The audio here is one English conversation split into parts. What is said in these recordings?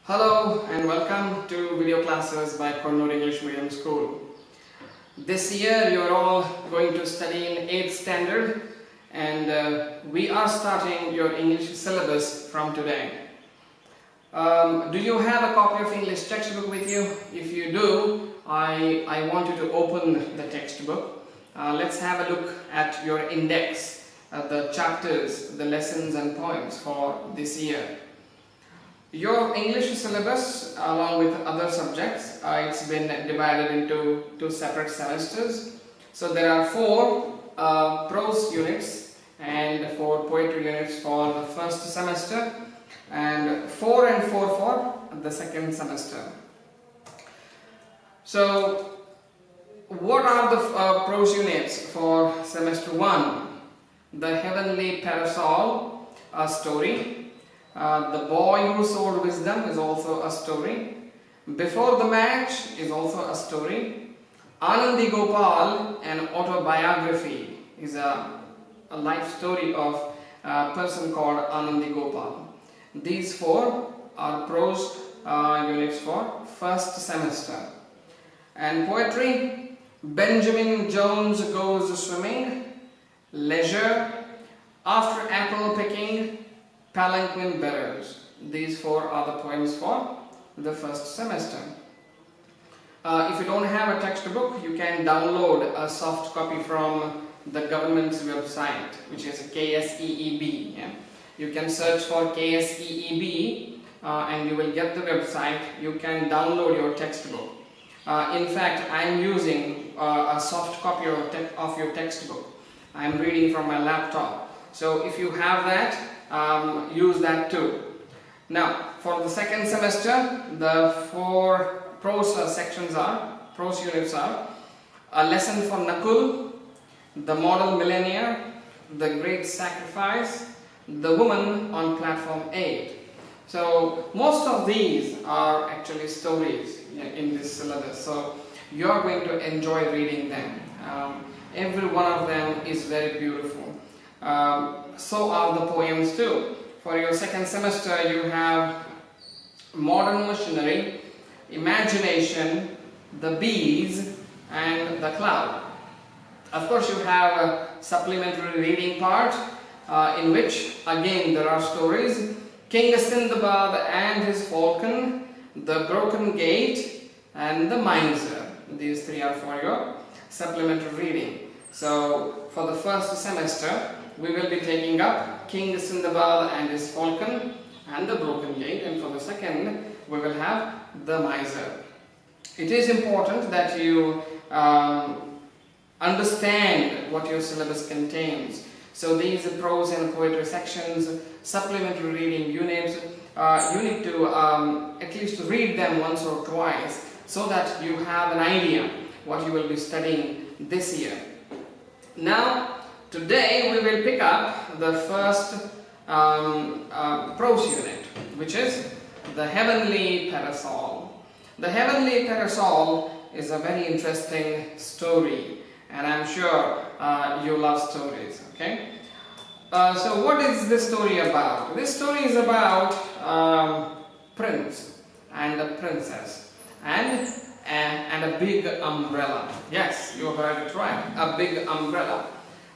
Hello and welcome to video classes by Konnur English Medium School. This year you are all going to study in 8th standard and we are starting your English syllabus from today. Do you have a copy of English textbook with you? If you do, I want you to open the textbook. Let's have a look at your index, the chapters, the lessons and poems for this year. Your English syllabus, along with other subjects, it's been divided into two separate semesters. So there are 4 prose units and 4 poetry units for the first semester and 4 and 4 for the second semester. So what are the prose units for semester 1? The Heavenly Parasol, a story. The Boy Who Sold Wisdom is also a story. Before the Match is also a story. Anandi Gopal, an autobiography, is a life story of a person called Anandi Gopal. These 4 are prose units for first semester. And poetry, Benjamin Jones Goes Swimming, Leisure, After Apple Picking, Palanquin Bearers. These 4 are the poems for the first semester. If you don't have a textbook, you can download a soft copy from the government's website, which is KSEEB. Yeah? You can search for KSEEB and you will get the website. You can download your textbook. In fact, I am using a soft copy of your textbook. I am reading from my laptop. So if you have that, use that too. Now, for the second semester, the 4 prose units are a lesson for Nakul, the model millionaire, the great sacrifice, the woman on platform 8. So most of these are actually stories in this syllabus. So you are going to enjoy reading them. Every one of them is very beautiful. So are the poems too. For your second semester you have Modern Machinery, Imagination, The Bees and The Cloud. Of course you have a supplementary reading part in which again there are stories. King Sindbad and his falcon, The Broken Gate and The Miser. These 3 are for your supplementary reading. So for the first semester we will be taking up King Sindbad and his falcon and the broken gate, and for the second we will have the miser. It is important that you understand what your syllabus contains. So these prose and poetry sections, supplementary reading units, you need to at least read them once or twice so that you have an idea what you will be studying this year. Now, today we will pick up the first prose unit, which is the Heavenly Parasol. The Heavenly Parasol is a very interesting story, and I'm sure you love stories. Okay. So what is this story about? This story is about prince and a princess and a big umbrella. Yes, you heard it right, a big umbrella.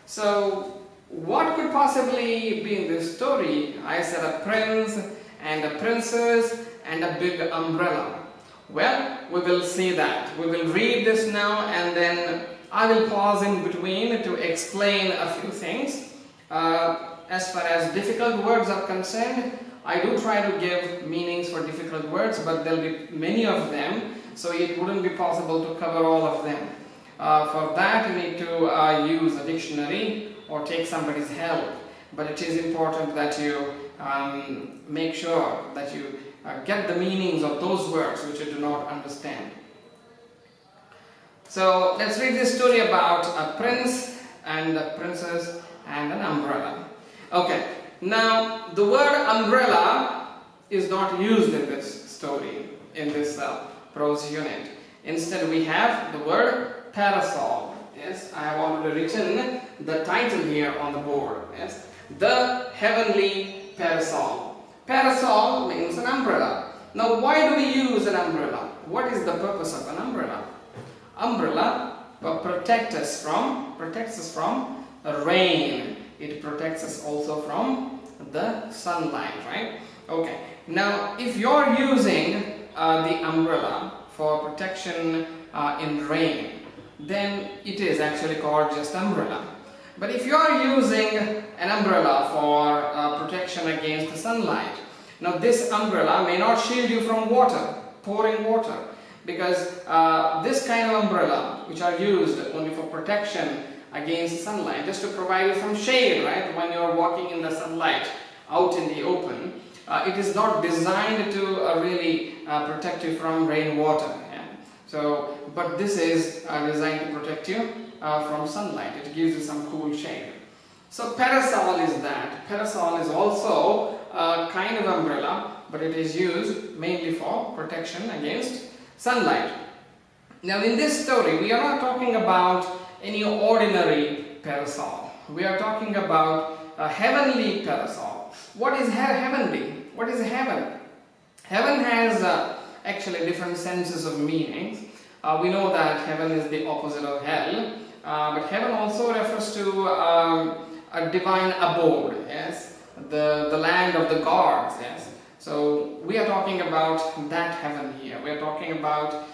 So what could possibly be in this story? I said a prince and a princess and a big umbrella. Well, we will see that. We will read this now and then I will pause in between to explain a few things. As far as difficult words are concerned, I do try to give meanings for difficult words, but there will be many of them, so it wouldn't be possible to cover all of them. For that you need to use a dictionary or take somebody's help, but it is important that you make sure that you get the meanings of those words which you do not understand. So let's read this story about a prince and a princess and an umbrella. Okay, now the word umbrella is not used in this story, in this prose unit. Instead we have the word parasol. Yes, I have already written the title here on the board. Yes, the Heavenly Parasol. Parasol means an umbrella. Now, why do we use an umbrella? What is the purpose of an umbrella? Umbrella protects us from rain. It protects us also from the sunlight, right? Okay. Now, if you're using the umbrella for protection in rain, then it is actually called just umbrella. But if you are using an umbrella for protection against the sunlight, now this umbrella may not shield you from water, pouring water, because this kind of umbrella, which are used only for protection against sunlight, just to provide you some shade, right, when you are walking in the sunlight out in the open, it is not designed to really protect you from rainwater. Yeah? So, but this is designed to protect you from sunlight. It gives you some cool shade. So parasol is that. Parasol is also a kind of umbrella, but it is used mainly for protection against sunlight. Now in this story, we are not talking about any ordinary parasol. We are talking about a heavenly parasol. What is heavenly? What is heaven? Heaven has actually different senses of meanings. We know that heaven is the opposite of hell, but heaven also refers to a divine abode, yes, the land of the gods, yes. So we are talking about that heaven here. We are talking about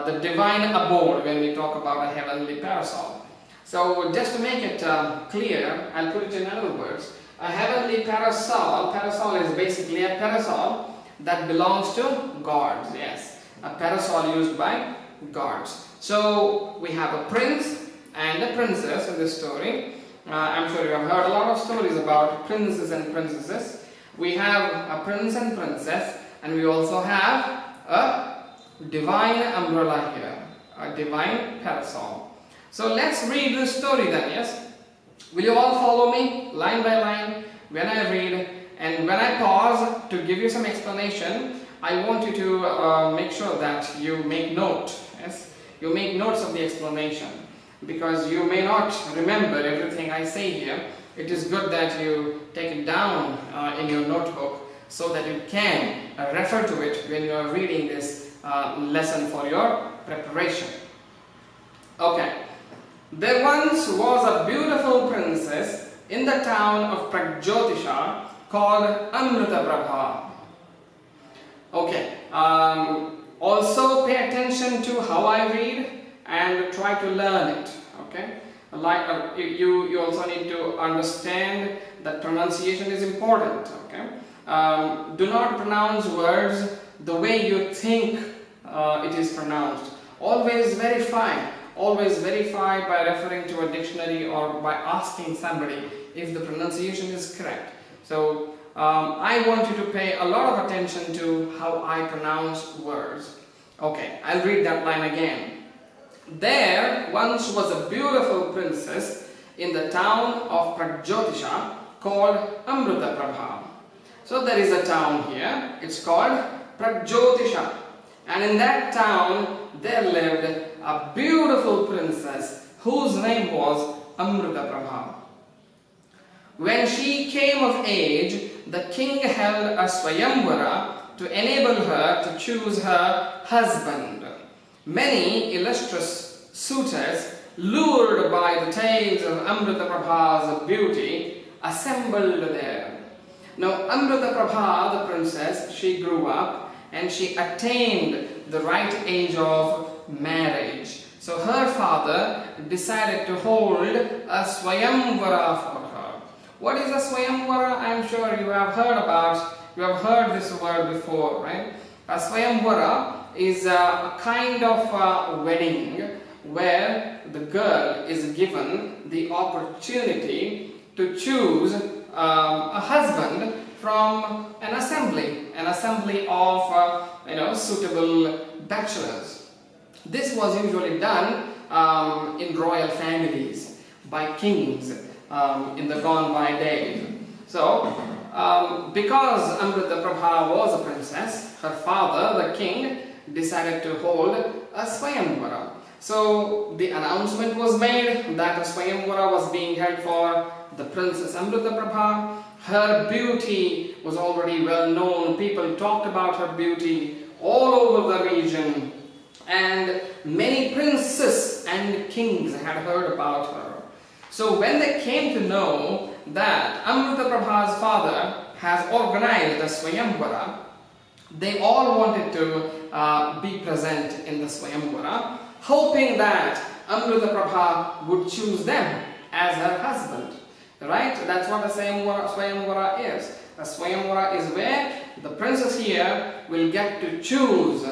the divine abode when we talk about a heavenly parasol. So just to make it clear, I'll put it in other words. A heavenly parasol is basically a parasol that belongs to gods, yes. A parasol used by gods. So we have a prince and a princess in this story. I'm sure you have heard a lot of stories about princes and princesses. We have a prince and princess, and we also have a divine umbrella here, a divine parasol. So let's read this story then, yes? Will you all follow me line by line when I read, and when I pause to give you some explanation, I want you to make sure that you make note, yes? You make notes of the explanation, because you may not remember everything I say here. It is good that you take it down in your notebook so that you can refer to it when you are reading this lesson for your preparation. Okay. There once was a beautiful princess in the town of Pragjyotisha called Amritaprabha. Okay. Also pay attention to how I read and try to learn it. Okay. Like you also need to understand that pronunciation is important. Okay. Do not pronounce words the way you think it is pronounced. Always verify by referring to a dictionary or by asking somebody if the pronunciation is correct. So I want you to pay a lot of attention to how I pronounce words. Okay, I'll read that line again. There once was a beautiful princess in the town of Pragjyotisha called Amritaprabha. So there is a town here, it's called Pragjyotisha, and in that town there lived a beautiful princess whose name was Amritaprabha. When she came of age, the king held a swayamvara to enable her to choose her husband. Many illustrious suitors, lured by the tales of Amritaprabha's beauty, assembled there. Now Amritaprabha, the princess, she grew up and she attained the right age of marriage. So her father decided to hold a swayamvara for her. What is a swayamvara? I'm sure you have heard this word before, right? A swayamvara is a kind of wedding where the girl is given the opportunity to choose a husband from an assembly of suitable bachelors. This was usually done in royal families by kings in the gone by days. So because Amritaprabha was a princess, her father, the king, decided to hold a swayamvara. So the announcement was made that a swayamvara was being held for the princess Amritaprabha. Her beauty was already well known. People talked about her beauty. all over the region, and many princes and kings had heard about her. So when they came to know that Amrita Prabha's father has organized a Swayamvara, they all wanted to be present in the Swayamvara, hoping that Amrita Prabha would choose them as her husband. Right? That's what a Swayamvara is. A Swayamvara is where the princess here will get to choose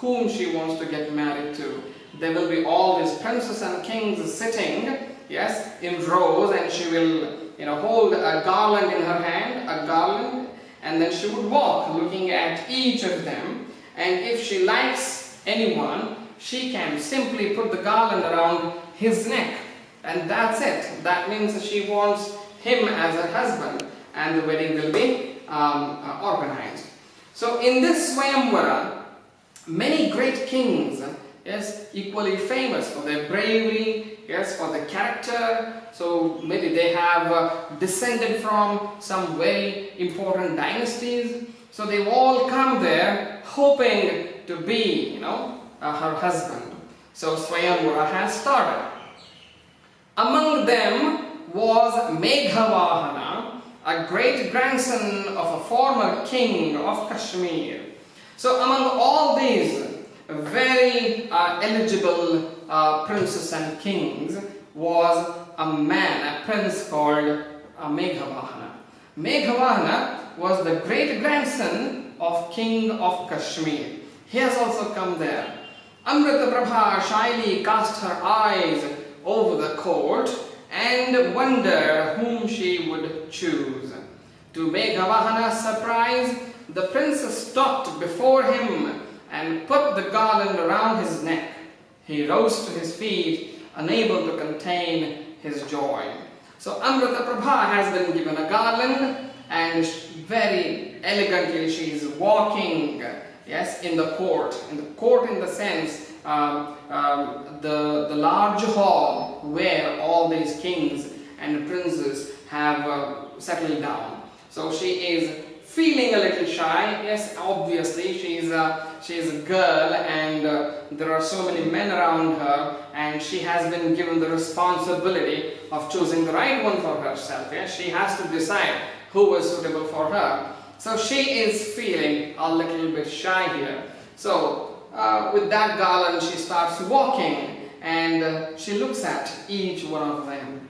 whom she wants to get married to. There will be all these princes and kings sitting, yes, in rows, and she will, hold a garland in her hand, a garland, and then she would walk looking at each of them, and if she likes anyone, she can simply put the garland around his neck, and that's it. That means she wants him as her husband, and the wedding will be organized. So in this Swayamvara, many great kings, yes, equally famous for their bravery, yes, for their character. So maybe they have descended from some very important dynasties. So they've all come there hoping to be, her husband. So Swayamvara has started. Among them was Meghavahana, a great grandson of a former king of Kashmir. So among all these very eligible princes and kings was a man, a prince called Meghavahana. Meghavahana was the great grandson of King of Kashmir. He has also come there. Amrita Prabha shyly cast her eyes over the court and wondered whom she would choose. To Meghavahana's surprise, the princess stopped before him and put the garland around his neck. He rose to his feet, unable to contain his joy. So Amrita Prabha has been given a garland, and very elegantly she is walking, yes, in the court. In the court, in the sense, the large hall where all these kings and princes have settled down. So she is feeling a little shy. Yes, obviously she is a girl, and there are so many men around her, and she has been given the responsibility of choosing the right one for herself. Yes, she has to decide who is suitable for her. So she is feeling a little bit shy here. So with that garland she starts walking, and she looks at each one of them.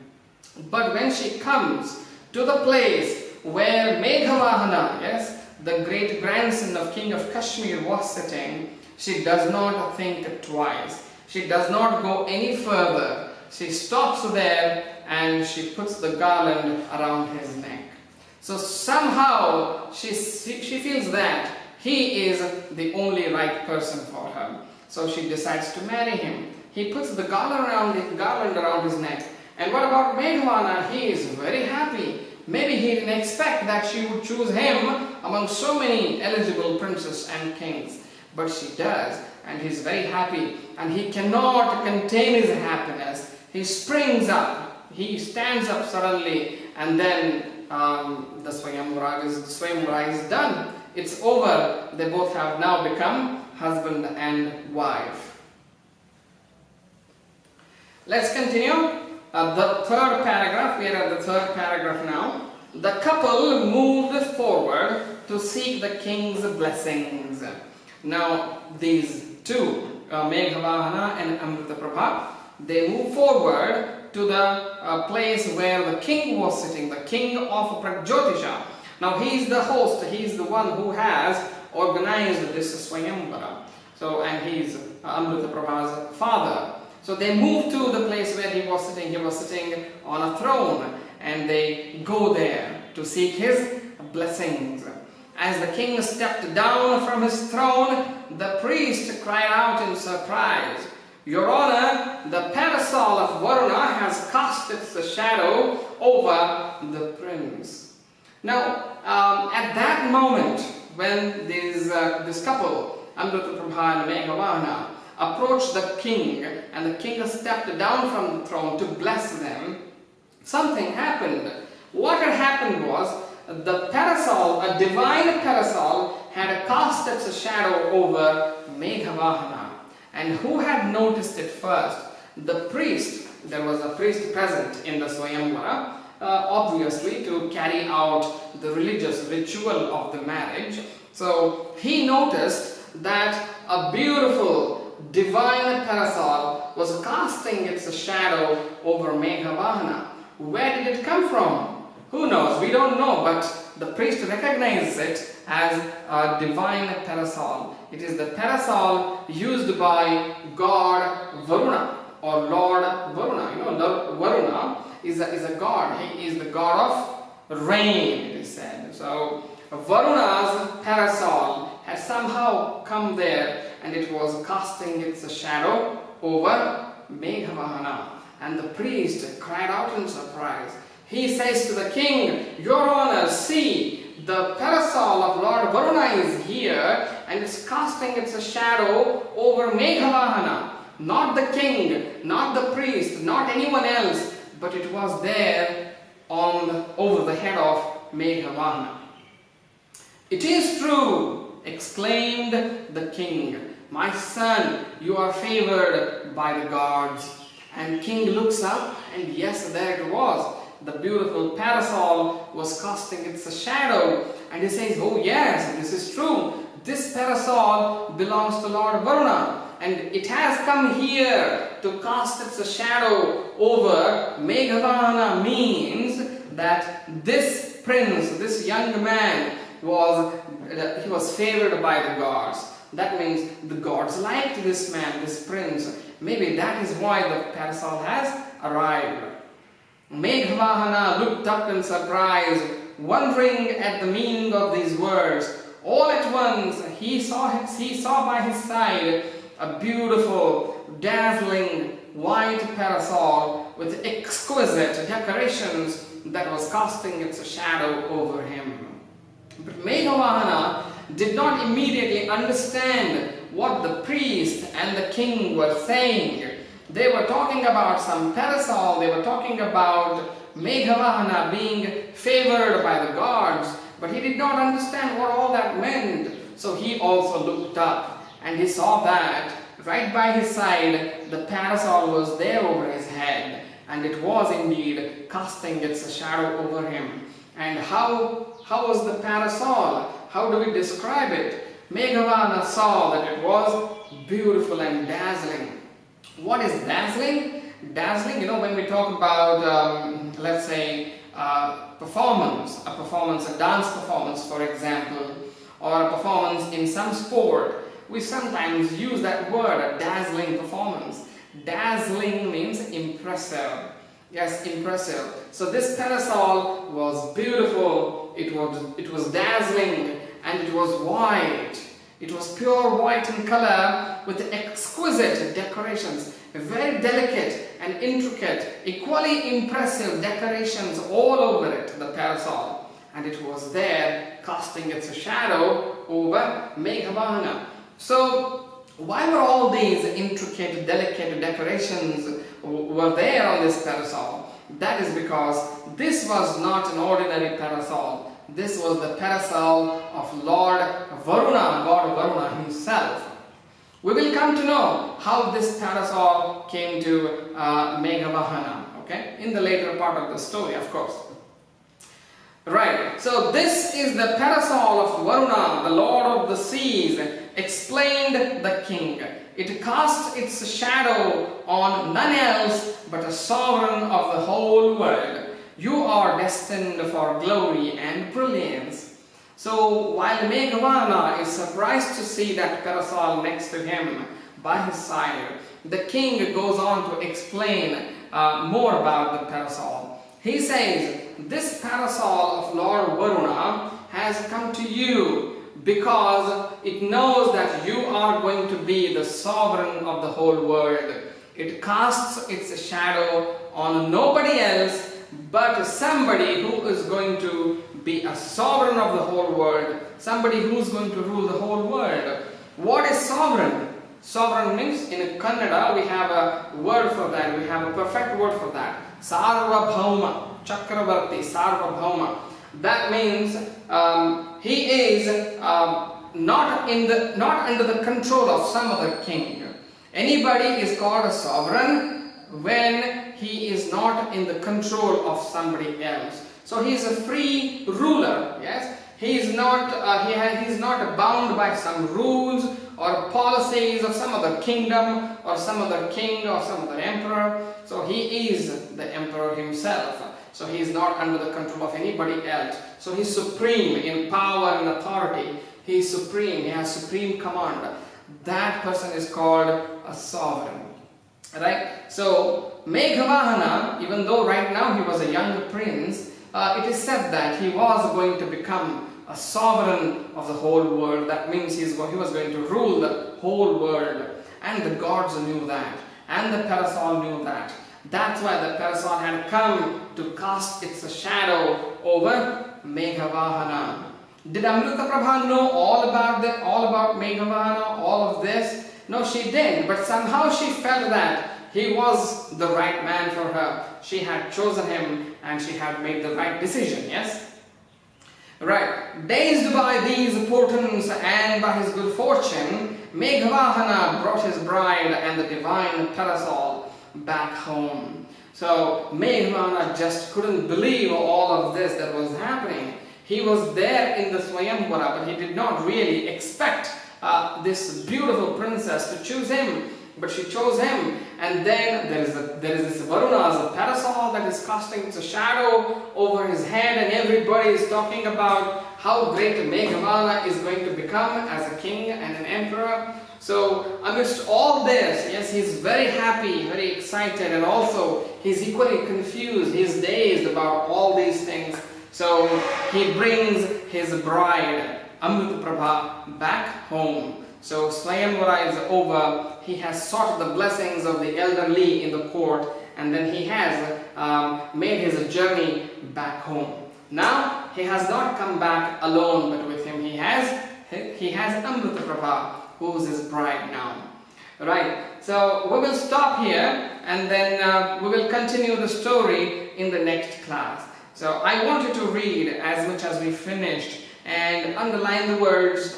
But when she comes to the place where Meghavahana, yes, the great grandson of King of Kashmir, was sitting, she does not think twice. She does not go any further. She stops there and she puts the garland around his neck. So somehow she feels that he is the only right person for her. So she decides to marry him. He puts the garland around his neck. And what about Meghavahana? He is very happy. Maybe he didn't expect that she would choose him among so many eligible princes and kings. But she does, and he's very happy, and he cannot contain his happiness. He springs up, he stands up suddenly, and then the Swayamvara is done. It's over. They both have now become husband and wife. Let's continue. The third paragraph, we are at the third paragraph now. The couple moved forward to seek the king's blessings. Now these two, Meghavahana and Amrita Prabha, they move forward to the place where the king was sitting, the king of Pragjyotisha. Now he is the host, he is the one who has organized this Swayamvara. So, and he is Amrita Prabha's father. So they move to the place where he was sitting. He was sitting on a throne, and they go there to seek his blessings. As the king stepped down from his throne, the priest cried out in surprise, "Your Honor, the Parasol of Varuna has cast its shadow over the prince." Now, at that moment, when this couple, Amrita Prabha and Meghavahana, approached the king, and the king stepped down from the throne to bless them, something happened. What had happened was, the parasol, a divine parasol, had cast its shadow over Meghavahana. And who had noticed it first? The priest. There was a priest present in the Swayamvara, obviously to carry out the religious ritual of the marriage. So he noticed that a beautiful divine parasol was casting its shadow over Meghavahana. Where did it come from? Who knows? We don't know, but the priest recognizes it as a divine parasol. It is the parasol used by God Varuna or Lord Varuna. You know, Lord Varuna is a god. He is the god of rain, it is said. So Varuna's parasol had somehow come there and it was casting its shadow over Meghavahana. And the priest cried out in surprise. He says to the king, "Your Honor, see, the parasol of Lord Varuna is here and it's casting its shadow over Meghavahana." Not the king, not the priest, not anyone else, but it was there over the head of Meghavahana. "It is true," exclaimed the king. "My son, you are favored by the gods." And king looks up and yes, there it was. The beautiful parasol was casting its shadow. And he says, "Oh yes, this is true. This parasol belongs to Lord Varuna. And it has come here to cast its shadow over Meghavahana," means that this prince, this young man, he was favored by the gods. That means the gods liked this man, this prince. Maybe that is why the parasol has arrived. Meghavahana looked up in surprise, wondering at the meaning of these words. All at once he saw by his side a beautiful, dazzling white parasol with exquisite decorations that was casting its shadow over him. But Meghavahana did not immediately understand what the priest and the king were saying. They were talking about some parasol, they were talking about Meghavahana being favored by the gods, but he did not understand what all that meant. So he also looked up and he saw that right by his side the parasol was there over his head, and it was indeed casting its shadow over him. And how was the parasol? How do we describe it? Meghavahana saw that it was beautiful and dazzling. What is dazzling? Dazzling, when we talk about, let's say, performance, a dance performance, for example, or a performance in some sport, we sometimes use that word, a dazzling performance. Dazzling means impressive. Yes, impressive. So this parasol was beautiful, it was dazzling, and it was white. It was pure white in color with exquisite decorations, very delicate and intricate, equally impressive decorations all over it, the parasol. And it was there casting its shadow over Meghavahana. So why were all these intricate, delicate decorations were there on this parasol? That is because this was not an ordinary parasol. This was the parasol of Lord Varuna, God Varuna himself. We will come to know how this parasol came to Meghavahana, okay, in the later part of the story, of course. Right, so this is the parasol of Varuna, the Lord of the seas, explained the king. It cast its shadow on none else but a sovereign of the whole world. You are destined for glory and brilliance. So while Meghavahana is surprised to see that parasol next to him by his side, the king goes on to explain more about the parasol. He says, "This parasol of Lord Varuna has come to you because it knows that you are going to be the sovereign of the whole world. It casts its shadow on nobody else but somebody who is going to be a sovereign of the whole world, somebody who is going to rule the whole world." What is sovereign? Sovereign means, in Kannada we have a word for that, we have a perfect word for that. Sarvabhauma, Chakravarti, Sarvabhauma. That means he is not under the control of some other king. Anybody is called a sovereign when he is not in the control of somebody else. So he is a free ruler. Yes, he is not he is not bound by some rules or policies of some other kingdom or some other king or some other emperor. So he is the emperor himself. So he is not under the control of anybody else. So he is supreme in power and authority. He is supreme. He has supreme command. That person is called a sovereign. Right? So Meghavahana, even though right now he was a young prince, it is said that he was going to become a sovereign of the whole world. That means he was going to rule the whole world. And the gods knew that. And the Parasol knew that. That's why the Parasol had come to cast its shadow over Meghavahana. Did Amritaprabha know all about Meghavahana, all of this? No, she didn't. But somehow she felt that he was the right man for her. She had chosen him and she had made the right decision, yes? Right. Dazed by these portents and by his good fortune, Meghavahana brought his bride and the divine Parasol back home. So Meghavahana just couldn't believe all of this that was happening. He was there in the Swayamvara, but he did not really expect this beautiful princess to choose him. But she chose him, and then there is this Varuna, a parasol that is casting its shadow over his head, and everybody is talking about how great Meghavahana is going to become as a king and an emperor. So amidst all this, yes, he's very happy, very excited, and also he's equally confused, he's dazed about all these things. So he brings his bride, Amritaprabha, back home. So Swayamvara is over. He has sought the blessings of the elderly in the court, and then he has made his journey back home. Now he has not come back alone, but with him he has Amritaprabha, who is his bride now. Right. So we will stop here, and then we will continue the story in the next class. So I want you to read as much as we finished and underline the words,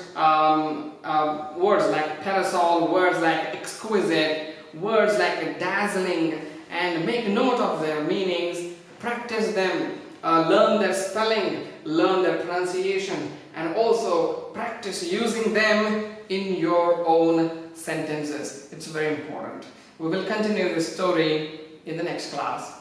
words like parasol, words like exquisite, words like dazzling, and make note of their meanings, practice them, learn their spelling, learn their pronunciation, and also practice using them in your own sentences. It's very important. We will continue this story in the next class.